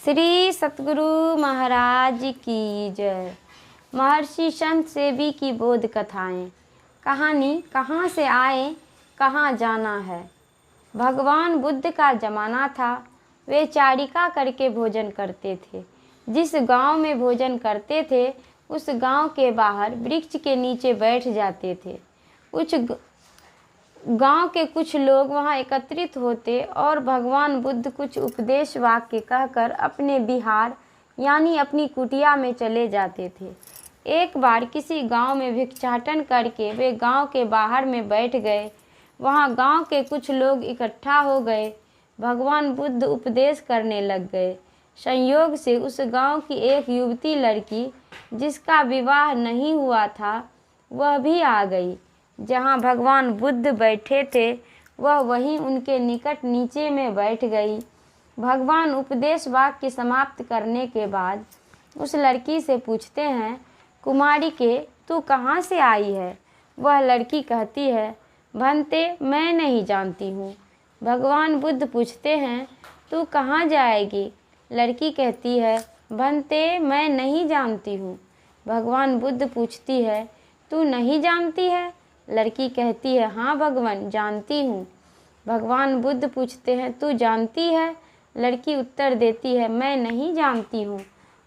श्री सतगुरु महाराज की जय। महर्षि संत सेवी की बोध कथाएं। कहानी कहाँ से आए कहाँ जाना है। भगवान बुद्ध का जमाना था। वे चारिका करके भोजन करते थे। जिस गांव में भोजन करते थे उस गांव के बाहर वृक्ष के नीचे बैठ जाते थे। गांव के कुछ लोग वहां एकत्रित होते और भगवान बुद्ध कुछ उपदेश वाक्य कहकर अपने विहार यानी अपनी कुटिया में चले जाते थे। एक बार किसी गांव में भिक्षाटन करके वे गांव के बाहर में बैठ गए। वहां गांव के कुछ लोग इकट्ठा हो गए। भगवान बुद्ध उपदेश करने लग गए। संयोग से उस गांव की एक युवती लड़की जिसका विवाह नहीं हुआ था वह भी आ गई। जहाँ भगवान बुद्ध बैठे थे वह वहीं उनके निकट नीचे में बैठ गई। भगवान उपदेश वाक्य समाप्त करने के बाद उस लड़की से पूछते हैं, कुमारी के तू कहाँ से आई है? वह लड़की कहती है, भंते मैं नहीं जानती हूँ। भगवान बुद्ध पूछते हैं, तू कहाँ जाएगी? लड़की कहती है, भंते मैं नहीं जानती हूँ। भगवान बुद्ध पूछती है, तू नहीं जानती है? लड़की कहती है, हाँ भगवान जानती हूँ। भगवान बुद्ध पूछते हैं, तू जानती है? लड़की उत्तर देती है, मैं नहीं जानती हूँ।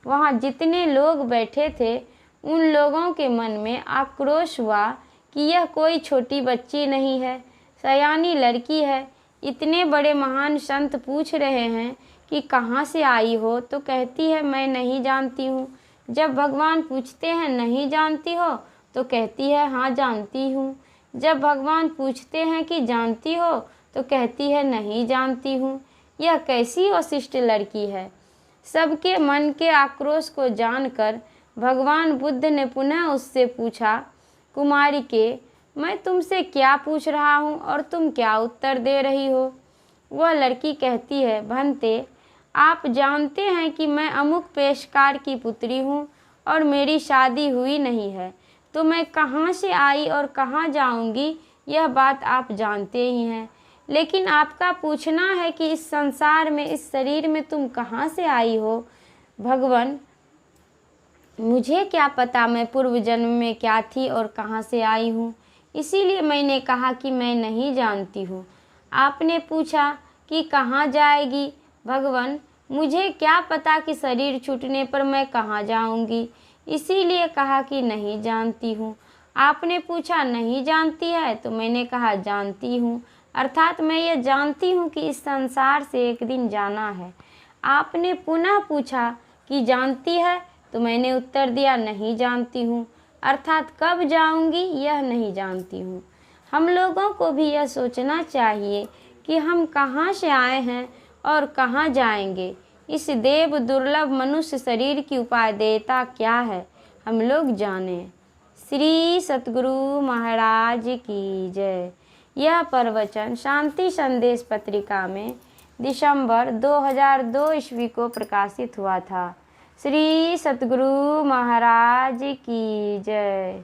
वहाँ जितने लोग बैठे थे उन लोगों के मन में आक्रोश हुआ कि यह कोई छोटी बच्ची नहीं है, सयानी लड़की है। इतने बड़े महान संत पूछ रहे हैं कि कहाँ से आई हो तो कहती है मैं नहीं जानती हूँ। जब भगवान पूछते हैं नहीं जानती हो तो कहती है हाँ जानती हूँ। जब भगवान पूछते हैं कि जानती हो तो कहती है नहीं जानती हूँ। यह कैसी अशिष्ट लड़की है। सबके मन के आक्रोश को जानकर भगवान बुद्ध ने पुनः उससे पूछा, कुमारी के मैं तुमसे क्या पूछ रहा हूँ और तुम क्या उत्तर दे रही हो? वह लड़की कहती है, भंते आप जानते हैं कि मैं अमुक पेशकार की पुत्री हूँ और मेरी शादी हुई नहीं है, तो मैं कहाँ से आई और कहाँ जाऊँगी यह बात आप जानते ही हैं। लेकिन आपका पूछना है कि इस संसार में इस शरीर में तुम कहाँ से आई हो? भगवान मुझे क्या पता मैं पूर्व जन्म में क्या थी और कहाँ से आई हूँ, इसीलिए मैंने कहा कि मैं नहीं जानती हूँ। आपने पूछा कि कहाँ जाएगी? भगवान मुझे क्या पता कि शरीर छूटने पर मैं कहाँ जाऊँगी, इसीलिए कहा कि नहीं जानती हूँ। आपने पूछा नहीं जानती है तो मैंने कहा जानती हूँ, अर्थात मैं ये जानती हूँ कि इस संसार से एक दिन जाना है। आपने पुनः पूछा कि जानती है तो मैंने उत्तर दिया नहीं जानती हूँ, अर्थात कब जाऊँगी यह नहीं जानती हूँ। हम लोगों को भी यह सोचना चाहिए कि हम कहाँ से आए हैं और कहाँ जाएंगे। इस देव दुर्लभ मनुष्य शरीर की उपादेयता क्या है हम लोग जाने। श्री सतगुरु महाराज की जय। यह प्रवचन शांति संदेश पत्रिका में दिसंबर 2002 ईस्वी को प्रकाशित हुआ था। श्री सतगुरु महाराज की जय।